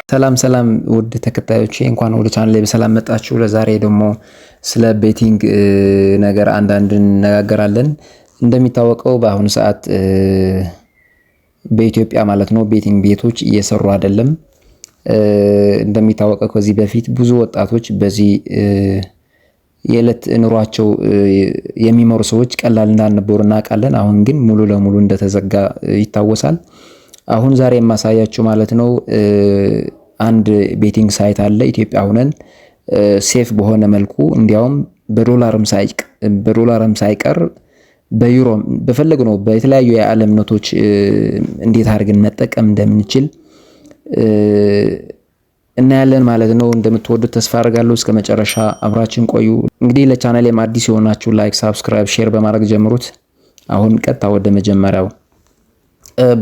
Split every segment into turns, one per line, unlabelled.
ሰላም ሰላም ውድ ተከታዮቼ እንኳን ወደ ቻናሌ በሰላም መጣችሁ። ለዛሬ ደግሞ ስለ ቤቲንግ ነገር አንዳንድ እንነጋገራለን። እንደሚታወቀው በአሁኑ ሰዓት በኢትዮጵያ ማለት ነው ቤቲንግ ቤቶች እየሰሩ አይደለም። እንደሚታወቀው ከዚህ በፊት ብዙ ወጣቶች በዚህ የዕለት ኑሯቸው የሚመሩ ሰዎች ቀላል እንዳልነበሩ እናውቃለን። አሁን ግን ሙሉ ለሙሉ እንደተዘጋ ይታወሳል። አሁን ዛሬ የማሳያችሁ ማለት ነው አንድ ቤቲንግ ሳይት አለ ኢትዮጵያ ሆነን ሴፍ በሆነ መልኩ እንዲያውም በዶላርም ሳይቀር በዩሮ በፈለግነው በተለያዩ የዓለም ኖቶች እንዴት አድርገን መጠቀም እንደምንችል እናያለን ማለት ነው። እንደምትወዱት ተስፋ አደርጋለሁ። እስከ መጨረሻ አብራችን ቆዩ። እንግዲህ ለቻናሌም አዲስ የሆናችሁ ላይክ፣ ሳብስክራይብ፣ ሼር በማድረግ ጀምሩት። አሁን ቀጥታ ወደ መጀመሪያው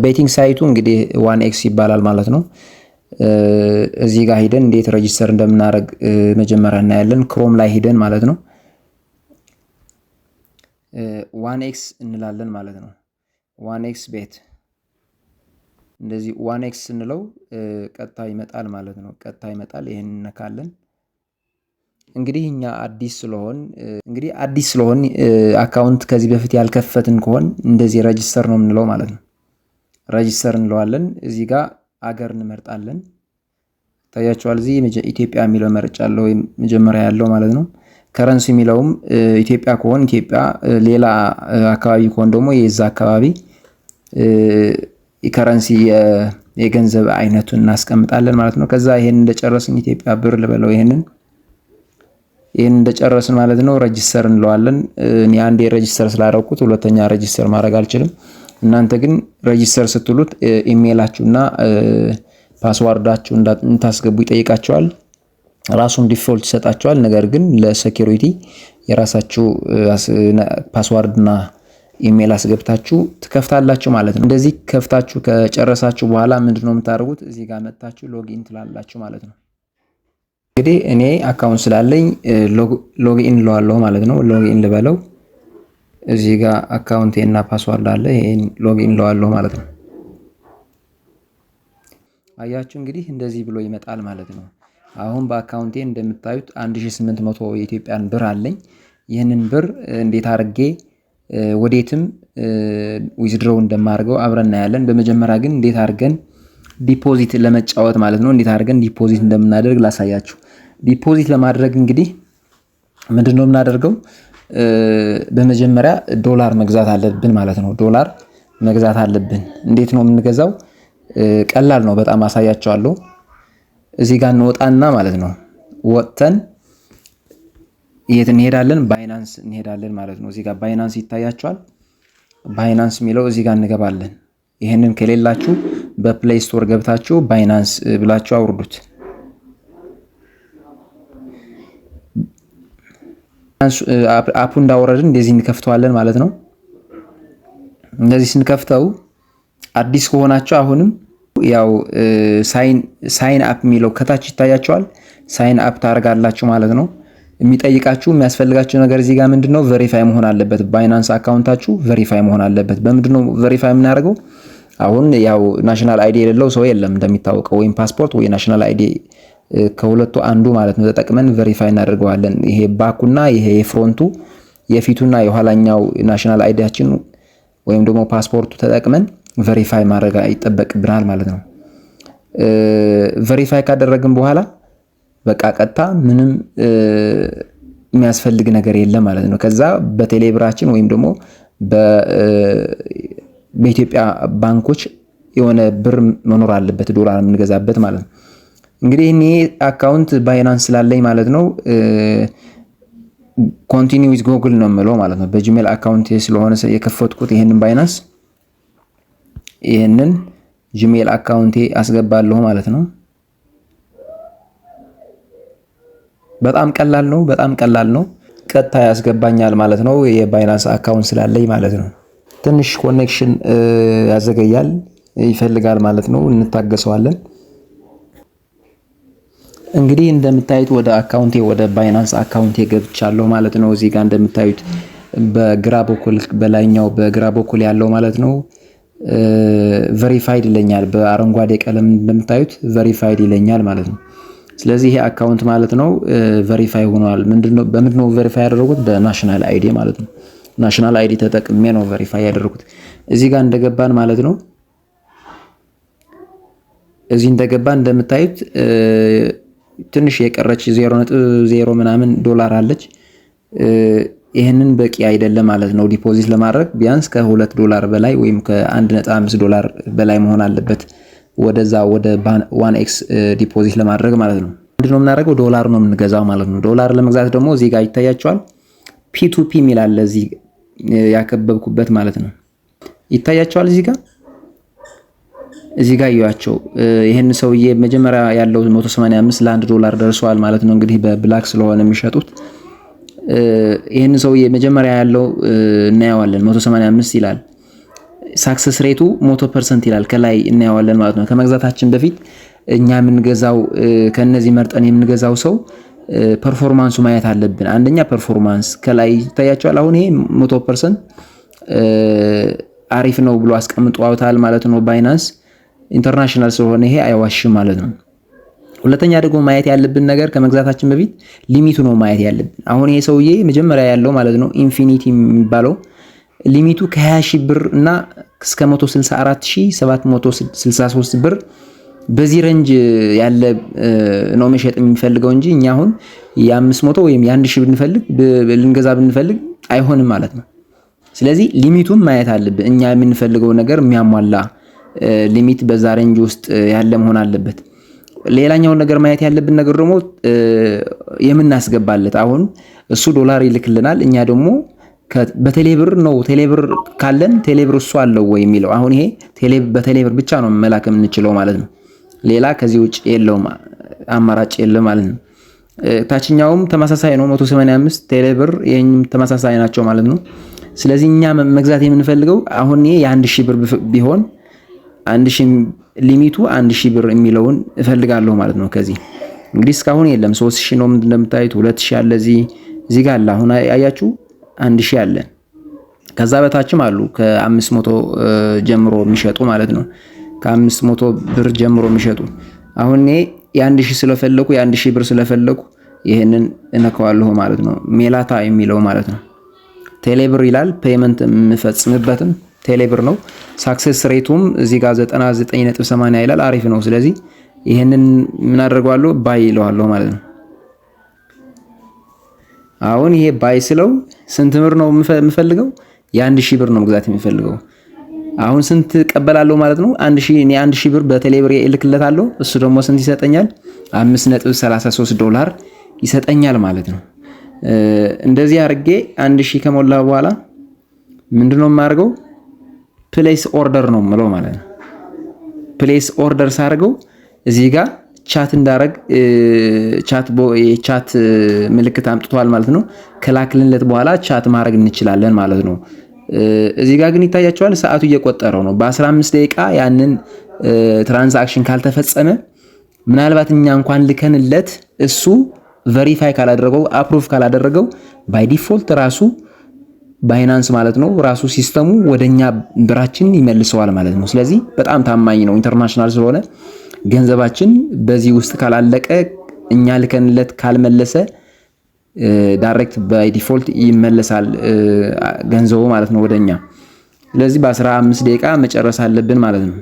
ቤቲንግ ሳይቱ እንግዲህ 1x ይባላል ማለት ነው። እዚህ ጋር ሄደን እንዴት ሬጂስተር እንደምናደርግ መጀመሪያ እናያለን። ክሮም ላይ ሄደን ማለት ነው 1x እንላለን ማለት ነው። 1x ቤት እንደዚህ 1x እንለው ቀጥታ ይመጣል ማለት ነው። ቀጥታ ይመጣል። ይሄን እንነካለን። እንግዲህ እኛ አዲስ ስለሆን አካውንት ከዚህ በፊት ያልከፈትን ከሆን እንደዚህ ሬጂስተር ነው የምንለው ማለት ነው። ሬጂስተር እንለዋለን። እዚህ ጋር አገር እንመርጣለን። ታያችኋል። እዚህ ኢትዮጵያ የሚለው መርጫለሁ ወይም መጀመሪያ ያለው ማለት ነው። ከረንሲ የሚለውም ኢትዮጵያ ከሆነ ኢትዮጵያ፣ ሌላ አካባቢ ከሆነ ደግሞ የዛ አካባቢ ከረንሲ የገንዘብ አይነቱን እናስቀምጣለን ማለት ነው። ከዛ ይሄን እንደጨረስን ኢትዮጵያ ብር ልበለው። ይሄን እንደጨረስን ማለት ነው ሬጂስተር እንለዋለን። እኔ አንዴ ሬጂስተር ስላደረኩት ሁለተኛ ሬጂስተር ማድረግ አልችልም። እናንተ ግን ሬጂስተር ስትሉት ኢሜይላችሁና ፓስዋርዳችሁ እንታስገቡ ይጠይቃቸዋል። ራሱን ዲፎልት ይሰጣቸዋል። ነገር ግን ለሴኩሪቲ የራሳችሁ ፓስዋርድና ኢሜይል አስገብታችሁ ትከፍታላችሁ ማለት ነው። እንደዚህ ከፍታችሁ ከጨረሳችሁ በኋላ ምንድነው የምታደርጉት? እዚህ ጋር መጣችሁ ሎጊን ትላላችሁ ማለት ነው። እንግዲህ እኔ አካውንት ስላለኝ ሎጊን ልዋለሁ ማለት ነው። ሎጊን ልበለው። እዚህ ጋር አካውንቴ እና ፓስዋርድ አለ። ይሄን ሎጊን ልዋለሁ ማለት ነው። አያችሁ እንግዲህ እንደዚህ ብሎ ይመጣል ማለት ነው። አሁን በአካውንቴ እንደምታዩት 1800 የኢትዮጵያን ብር አለኝ። ይህንን ብር እንዴት አድርጌ ወዴትም ዊዝድሮው እንደማደርገው አብረን እናያለን። በመጀመሪያ ግን እንዴት አድርገን ዲፖዚት ለመጫወት ማለት ነው እንዴት አድርገን ዲፖዚት እንደምናደርግ ላሳያችሁ። ዲፖዚት ለማድረግ እንግዲህ ምንድነው የምናደርገው? በመጀመሪያ ዶላር መግዛት አለብን ማለት ነው። ዶላር መግዛት አለብን። እንዴት ነው የምንገዛው? ቀላል ነው በጣም አሳያቸዋለሁ። እዚህ ጋር እንወጣና ማለት ነው ወጥተን የት እንሄዳለን? ባይናንስ እንሄዳለን ማለት ነው። እዚህ ጋር ባይናንስ ይታያቸዋል። ባይናንስ የሚለው እዚህ ጋር እንገባለን። ይሄንን ከሌላችሁ በፕሌይ ስቶር ገብታችሁ ባይናንስ ብላችሁ አውርዱት። አፑ እንዳወረድን እንደዚህ እንከፍተዋለን ማለት ነው። እንደዚህ ስንከፍተው አዲስ ከሆናችሁ አሁንም ያው ሳይን አፕ የሚለው ከታች ይታያቸዋል። ሳይን አፕ ታደርጋላችሁ ማለት ነው። የሚጠይቃችሁ የሚያስፈልጋችሁ ነገር እዚህ ጋር ምንድነው? ቬሪፋይ መሆን አለበት። ባይናንስ አካውንታችሁ ቬሪፋይ መሆን አለበት። በምንድነው ቬሪፋይ የምናደርገው? አሁን ያው ናሽናል አይዲ የሌለው ሰው የለም እንደሚታወቀው፣ ወይም ፓስፖርት ወይ ናሽናል አይዲ ከሁለቱ አንዱ ማለት ነው ተጠቅመን ቬሪፋይ እናደርገዋለን። ይሄ ባኩና ይሄ የፍሮንቱ የፊቱና የኋላኛው ናሽናል አይዲያችን ወይም ደግሞ ፓስፖርቱ ተጠቅመን ቬሪፋይ ማድረግ ይጠበቅብናል ማለት ነው። ቬሪፋይ ካደረግን በኋላ በቃ ቀጥታ ምንም የሚያስፈልግ ነገር የለም ማለት ነው። ከዛ በቴሌብራችን ወይም ደግሞ በኢትዮጵያ ባንኮች የሆነ ብር መኖር አለበት፣ ዶላር የምንገዛበት ማለት ነው። እንግዲህ እኔ አካውንት ባይናንስ ስላለኝ ማለት ነው ኮንቲኒው ዊዝ ጉግል ነው የምለው ማለት ነው። በጂሜል አካውንት ስለሆነ የከፈትኩት ይሄንን ባይናንስ ይሄንን ጂሜል አካውንቴ አስገባለሁ ማለት ነው። በጣም ቀላል ነው። ቀጥታ ያስገባኛል ማለት ነው። የባይናንስ አካውንት ስላለኝ ማለት ነው። ትንሽ ኮኔክሽን ያዘገያል ይፈልጋል ማለት ነው። እንታገሰዋለን። እንግዲህ እንደምታዩት ወደ ባይናንስ አካውንቴ ገብቻለሁ ማለት ነው። እዚህ ጋር እንደምታዩት በግራ በኩል በላይኛው በግራ በኩል ያለው ማለት ነው ቬሪፋይድ ይለኛል። በአረንጓዴ ቀለም እንደምታዩት ቬሪፋይድ ይለኛል ማለት ነው። ስለዚህ ይሄ አካውንት ማለት ነው ቬሪፋይ ሆኗል። በምንድነው ቬሪፋይ ያደረጉት? በናሽናል አይዲ ማለት ነው። ናሽናል አይዲ ተጠቅሜ ነው ቬሪፋይ ያደረኩት። እዚህ ጋር እንደገባን ማለት ነው። እዚህ እንደገባን እንደምታዩት ትንሽ የቀረች 0.0 ምናምን ዶላር አለች። ይህንን በቂ አይደለም ማለት ነው። ዲፖዚት ለማድረግ ቢያንስ ከ2 ዶላር በላይ ወይም ከ1.5 ዶላር በላይ መሆን አለበት ወደዛ ወደ 1x ዲፖዚት ለማድረግ ማለት ነው። ምንድነው የምናደርገው? ዶላር ነው የምንገዛው ማለት ነው። ዶላር ለመግዛት ደግሞ እዚህ ጋር ይታያቸዋል ፒ2ፒ የሚል አለ እዚህ ያከበብኩበት ማለት ነው። ይታያቸዋል እዚህ ጋር እዩዋቸው። ይሄን ሰውዬ መጀመሪያ ያለው 185 ለ1 ዶላር ደርሷል ማለት ነው። እንግዲህ በብላክ ስለሆነ የሚሸጡት ይሄን ሰውዬ መጀመሪያ ያለው እናየዋለን 185 ይላል። ሳክሰስ ሬቱ 100% ይላል ከላይ እናየዋለን ማለት ነው። ከመግዛታችን በፊት እኛ የምንገዛው ከነዚህ መርጠን የምንገዛው ሰው ፐርፎርማንሱ ማየት አለብን። አንደኛ ፐርፎርማንስ ከላይ ይታያቸዋል። አሁን ይሄ 100% አሪፍ ነው ብሎ አስቀምጧታል ማለት ነው። ባይናንስ ኢንተርናሽናል ስለሆነ ይሄ አይዋሽም ማለት ነው። ሁለተኛ ደግሞ ማየት ያለብን ነገር ከመግዛታችን በፊት ሊሚቱ ነው ማየት ያለብን። አሁን ይሄ ሰውዬ መጀመሪያ ያለው ማለት ነው ኢንፊኒቲ የሚባለው ሊሚቱ ከ20,000 ብር እና እስከ 164763 ብር በዚህ ረንጅ ያለ ነው መሸጥ የሚፈልገው እንጂ እኛ አሁን የ500 ወይም የ1000 ልንገዛ ብንፈልግ አይሆንም ማለት ነው። ስለዚህ ሊሚቱን ማየት አለብን። እኛ የምንፈልገው ነገር የሚያሟላ ሊሚት በዛ ሬንጅ ውስጥ ያለ መሆን አለበት። ሌላኛው ነገር ማየት ያለብን ነገር ደግሞ የምናስገባለት አሁን እሱ ዶላር ይልክልናል። እኛ ደግሞ በቴሌብር ነው ቴሌብር ካለን ቴሌብር እሱ አለው ወይ የሚለው አሁን ይሄ በቴሌብር ብቻ ነው መላክ የምንችለው ማለት ነው። ሌላ ከዚህ ውጭ የለውም አማራጭ የለም ማለት ነው። ታችኛውም ተመሳሳይ ነው 185 ቴሌብር ይሄንም ተመሳሳይ ናቸው ማለት ነው። ስለዚህ እኛ መግዛት የምንፈልገው አሁን ይሄ የ1000 ብር ቢሆን 1000 ሊሚቱ 1000 ብር የሚለውን እፈልጋለሁ ማለት ነው። ከዚህ እንግዲህ እስካሁን የለም 3000 ነው እንደምታዩት 2000 አለ እዚህ ጋር አለ። አሁን አያችሁ 1000 አለ። ከዛ በታችም አሉ ከ500 ጀምሮ የሚሸጡ ማለት ነው። ከ500 ብር ጀምሮ የሚሸጡ አሁን እኔ የ1000 ስለፈለኩ የ1000 ብር ስለፈለኩ ይሄንን እነካዋለሁ ማለት ነው። ሜላታ የሚለው ማለት ነው። ቴሌብር ይላል። ፔመንት የምፈጽምበትም ቴሌብር ነው። ሳክሰስ ሬቱም እዚህ ጋር 99.80 ይላል። አሪፍ ነው። ስለዚህ ይሄንን ምን አደርገዋለሁ? ባይ ይለዋለሁ ማለት ነው። አሁን ይሄ ባይ ስለው ስንት ብር ነው የምፈልገው? የ1000 ብር ነው መግዛት የሚፈልገው። አሁን ስንት ቀበላለሁ ማለት ነው? 1000 እኔ 1000 ብር በቴሌብር እልክለታለሁ። እሱ ደግሞ ስንት ይሰጠኛል? 5.33 ዶላር ይሰጠኛል ማለት ነው። እንደዚህ አድርጌ 1000 ከሞላ በኋላ ምንድነው የማደርገው? ፕሌስ ኦርደር ነው የምለው ማለት ነው። ፕሌስ ኦርደር ሳደርገው እዚህ ጋር ቻት እንዳረግ ቻት ምልክት አምጥቷል ማለት ነው። ከላክልንለት በኋላ ቻት ማድረግ እንችላለን ማለት ነው። እዚህ ጋር ግን ይታያቸዋል ሰዓቱ እየቆጠረው ነው። በ15 ደቂቃ ያንን ትራንዛክሽን ካልተፈጸመ ምናልባት እኛ እንኳን ልከንለት እሱ ቬሪፋይ ካላደረገው አፕሩቭ ካላደረገው ባይ ዲፎልት ራሱ ባይናንስ ማለት ነው ራሱ ሲስተሙ ወደኛ ብራችን ይመልሰዋል ማለት ነው። ስለዚህ በጣም ታማኝ ነው። ኢንተርናሽናል ስለሆነ ገንዘባችን በዚህ ውስጥ ካላለቀ እኛ ልከንለት ካልመለሰ ዳይሬክት ባይ ዲፎልት ይመለሳል ገንዘቡ ማለት ነው ወደኛ። ስለዚህ በ15 ደቂቃ መጨረስ አለብን ማለት ነው።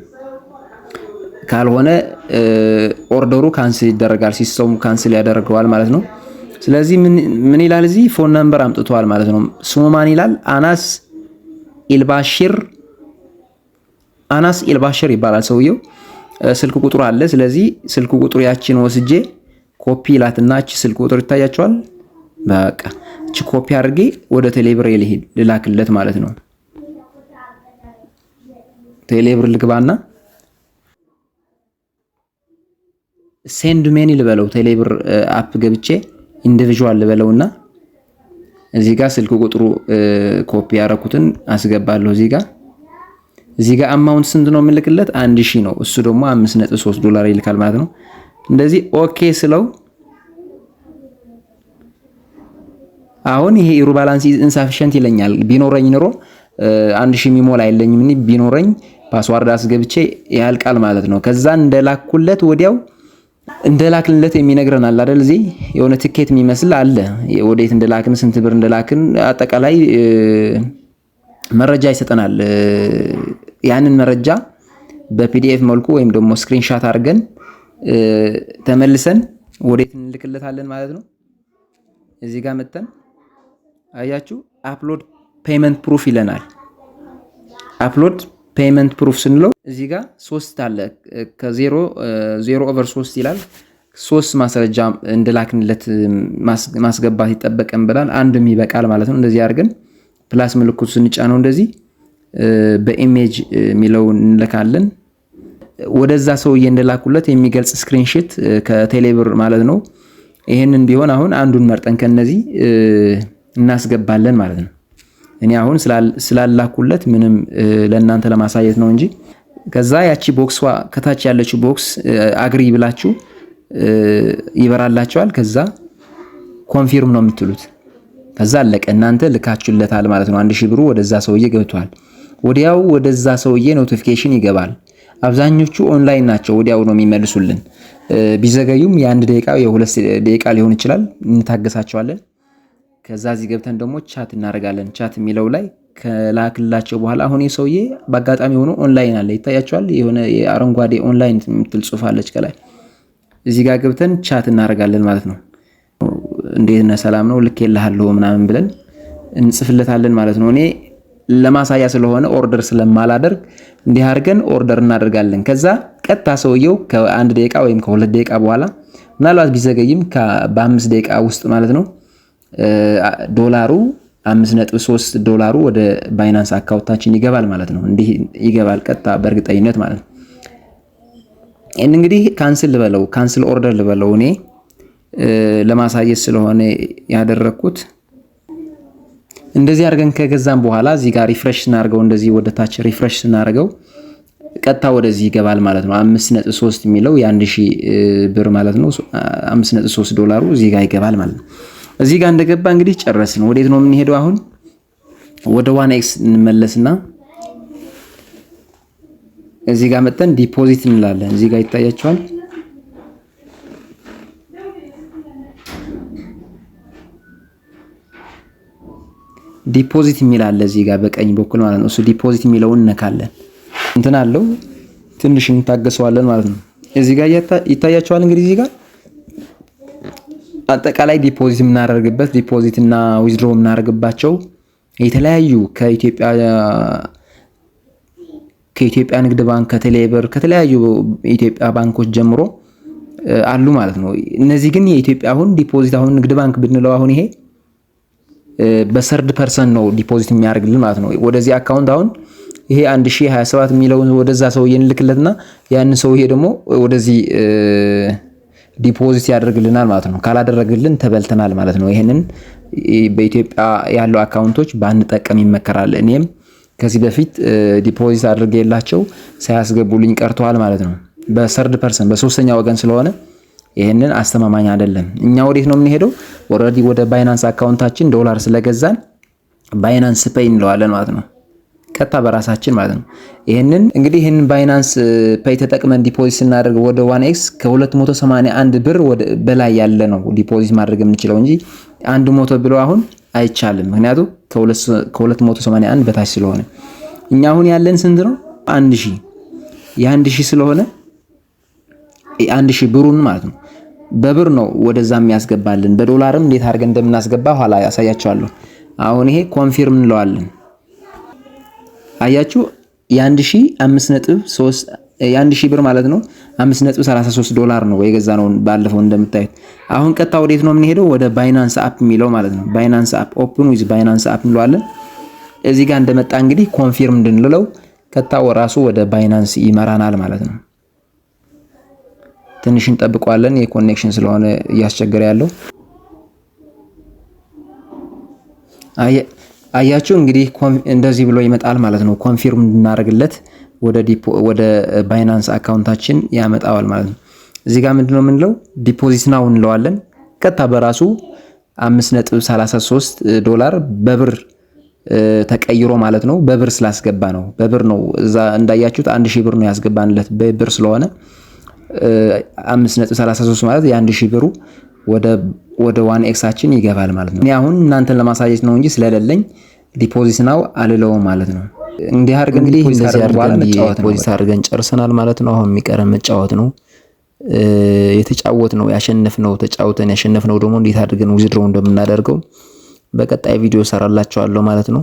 ካልሆነ ኦርደሩ ካንስል ይደረጋል፣ ሲስተሙ ካንስል ያደርገዋል ማለት ነው። ስለዚህ ምን ይላል እዚህ ፎን ነምበር አምጥቷል ማለት ነው። ስሙ ማን ይላል? አናስ ኢልባሽር ይባላል ሰውየው። ስልክ ቁጥሩ አለ። ስለዚህ ስልክ ቁጥሩ ያቺን ወስጄ ኮፒ ላትና እቺ ስልክ ቁጥር ይታያቸዋል። በቃ እቺ ኮፒ አድርጌ ወደ ቴሌብር ልላክለት ማለት ነው። ቴሌብር ልግባና ሴንድ ሜኒ ልበለው። ቴሌብር አፕ ገብቼ ኢንዲቪጁዋል ልበለውና እዚህ ጋር ስልክ ቁጥሩ ኮፒ ያረኩትን አስገባለሁ። እዚህ ጋር አማውንት ስንት ነው የምልክለት? 1000 ነው። እሱ ደግሞ 5.3 ዶላር ይልካል ማለት ነው። እንደዚህ ኦኬ ስለው አሁን ይሄ ኢሩ ባላንስ ኢንሳፊሽንት ይለኛል። ቢኖረኝ ኑሮ 1000 ሚሞላ አይለኝም። ቢኖረኝ ፓስዋርድ አስገብቼ ያልቃል ማለት ነው። ከዛ እንደላኩለት ወዲያው እንደላክንለት የሚነግረን አለ አይደል? እዚህ የሆነ ትኬት የሚመስል አለ። ወዴት እንደላክን ስንት ብር እንደላክን አጠቃላይ መረጃ ይሰጠናል። ያንን መረጃ በፒዲኤፍ መልኩ ወይም ደግሞ ስክሪንሻት አድርገን ተመልሰን ወዴት እንልክለታለን ማለት ነው። እዚህ ጋር መተን አያችሁ አፕሎድ ፔመንት ፕሩፍ ይለናል። አፕሎድ ፔመንት ፕሩፍ ስንለው እዚህ ጋር 3 አለ ከ0/3 ይላል። 3 ማስረጃ እንደላክንለት ማስገባት ይጠበቀን ብላል። አንድም ይበቃል ማለት ነው። እንደዚህ አድርገን ፕላስ ምልክቱ ስንጫነው እንደዚህ በኢሜጅ የሚለውን እንልካለን። ወደዛ ሰውዬ እንደላኩለት የሚገልጽ ስክሪንሾት ከቴሌብር ማለት ነው። ይሄንን ቢሆን አሁን አንዱን መርጠን ከነዚህ እናስገባለን ማለት ነው። እኔ አሁን ስላላኩለት ምንም ለእናንተ ለማሳየት ነው እንጂ ከዛ ያቺ ቦክስ ከታች ያለችው ቦክስ አግሪ ብላችሁ ይበራላችኋል። ከዛ ኮንፊርም ነው የምትሉት። ከዛ አለቀ። እናንተ ልካችሁለታል ማለት ነው። 1000 ብሩ ወደዛ ሰውዬ ገብቷል። ወዲያው ወደዛ ሰውዬ ኖቲፊኬሽን ይገባል። አብዛኞቹ ኦንላይን ናቸው። ወዲያው ነው የሚመልሱልን። ቢዘገዩም የ1 ደቂቃ የ2 ደቂቃ ሊሆን ይችላል። እንታገሳቸዋለን። ከዛ እዚህ ገብተን ደግሞ ቻት እናደርጋለን። ቻት የሚለው ላይ ከላክላቸው በኋላ አሁን የሰውዬ በአጋጣሚ ሆኖ ኦንላይን አለ ይታያቸዋል። የሆነ የአረንጓዴ ኦንላይን የምትል ጽሑፍ አለች ከላይ። እዚህ ጋር ገብተን ቻት እናደርጋለን ማለት ነው። እንዴት ነህ ሰላም ነው ልኬልሃለሁ ምናምን ብለን እንጽፍለታለን ማለት ነው። እኔ ለማሳያ ስለሆነ ኦርደር ስለማላደርግ እንዲህ አድርገን ኦርደር እናደርጋለን። ከዛ ቀጥታ ሰውየው ከ1 ደቂቃ ወይም ከ2 ደቂቃ በኋላ ምናልባት ቢዘገይም በ5 ደቂቃ ውስጥ ማለት ነው ዶላሩ 5.3 ዶላሩ ወደ ባይናንስ አካውንታችን ይገባል ማለት ነው። እንዲህ ይገባል ቀጥታ በእርግጠኝነት ማለት ነው። እንግዲህ ካንስል ኦርደር ልበለው እኔ ለማሳየት ስለሆነ ያደረኩት። እንደዚህ አድርገን ከገዛን በኋላ እዚህ ጋር ሪፍሬሽ ስናደርገው እንደዚህ ወደ ታች ሪፍሬሽ ስናደርገው ቀጥታ ወደዚህ ይገባል ማለት ነው። 5.3 የሚለው የ1000 ብር ማለት ነው። 5.3 ዶላሩ እዚህ ጋር ይገባል ማለት ነው። እዚህ ጋር እንደገባ እንግዲህ ጨረስን። ወዴት ነው የምንሄደው አሁን? ወደ 1x እንመለስና እዚህ ጋር መተን ዲፖዚት እንላለን። እዚህ ጋር ይታያችኋል። ዲፖዚት የሚል አለ እዚህ ጋር በቀኝ በኩል ማለት ነው። እሱ ዲፖዚት የሚለውን እነካለን። እንትን አለው ትንሽ እንታገሰዋለን ማለት ነው። እዚህ ጋር ይታያችኋል። እንግዲህ እዚህ ጋር አጠቃላይ ዲፖዚት የምናደርግበት ዲፖዚት እና ዊዝድሮ የምናደርግባቸው የተለያዩ ከኢትዮጵያ ንግድ ባንክ፣ ከቴሌብር፣ ከተለያዩ የኢትዮጵያ ባንኮች ጀምሮ አሉ ማለት ነው። እነዚህ ግን የኢትዮጵያ አሁን ዲፖዚት አሁን ንግድ ባንክ ብንለው አሁን ይሄ በሰርድ ፐርሰን ነው ዲፖዚት የሚያደርግልን ማለት ነው። ወደዚህ አካውንት አሁን ይሄ 1027 የሚለውን ወደዛ ሰውዬ እንልክለትና ያን ሰውዬ ደግሞ ወደዚህ ዲፖዚት ያደርግልናል ማለት ነው። ካላደረግልን ተበልተናል ማለት ነው። ይሄንን በኢትዮጵያ ያለው አካውንቶች ባንጠቀም ይመከራል። እኔም ከዚህ በፊት ዲፖዚት አድርጌላቸው ሳያስገቡልኝ ቀርተዋል ማለት ነው። በሰርድ ፐርሰን በሶስተኛ ወገን ስለሆነ ይሄንን አስተማማኝ አይደለም። እኛ ወዴት ነው የምንሄደው? ኦልሬዲ ወደ ባይናንስ አካውንታችን ዶላር ስለገዛን ባይናንስ ፔይ እንለዋለን ማለት ነው። ቀጥታ በራሳችን ማለት ነው። ይሄንን ባይናንስ ፔይ ተጠቅመን ዲፖዚት ስናደርግ ወደ 1x ከ281 ብር በላይ ያለ ነው ዲፖዚት ማድረግ የምንችለው እንጂ 100 ብሎ አሁን አይቻልም። ምክንያቱም ከ281 በታች ስለሆነ እኛ አሁን ያለን ስንት ነው? 1000 የ1000 ስለሆነ 1000 ብሩን ማለት ነው በብር ነው ወደዛ የሚያስገባልን። በዶላርም እንዴት አድርገን እንደምናስገባ ኋላ ያሳያቸዋለሁ። አሁን ይሄ ኮንፊርም እንለዋለን። አያችሁ የ1000 ብር ማለት ነው 5.33 ዶላር ነው የገዛነው ባለፈው እንደምታዩት። አሁን ቀጥታ ወዴት ነው የምንሄደው? ወደ ባይናንስ አፕ የሚለው ማለት ነው። ባይናንስ አፕ ኦፕን ዊዝ ባይናንስ አፕ እንለዋለን። እዚህ ጋር እንደመጣ እንግዲህ ኮንፊርም እንድንለው ቀጥታ ራሱ ወደ ባይናንስ ይመራናል ማለት ነው። ትንሽ እንጠብቀዋለን። የኮኔክሽን ስለሆነ እያስቸገረ ያለው አያችሁ እንግዲህ እንደዚህ ብሎ ይመጣል ማለት ነው። ኮንፊርም እንድናደርግለት ወደ ባይናንስ አካውንታችን ያመጣዋል ማለት ነው። እዚህ ጋር ምንድነው የምንለው? ዲፖዚት ናው እንለዋለን። ቀጥታ በራሱ 5.33 ዶላር በብር ተቀይሮ ማለት ነው በብር ስላስገባ ነው። በብር ነው እዛ እንዳያችሁት 1000 ብር ነው ያስገባንለት በብር ስለሆነ 5.33 ማለት የ1000 ብሩ ወደ 1ኤክሳችን ይገባል ማለት ነው። እኔ አሁን እናንተን ለማሳየት ነው እንጂ ስለሌለኝ ዲፖዚት ነው አልለውም ማለት ነው። እንዲህ አድርገን እንግዲህ ዲፖዚት አድርገን ጨርሰናል ማለት ነው። አሁን የሚቀረን መጫወት ነው። የተጫወትነው ያሸነፍነው ተጫውተን ያሸነፍነው ደግሞ እንዴት አድርገን ዊዝድሮው እንደምናደርገው በቀጣይ ቪዲዮ ሰራላችኋለሁ ማለት ነው።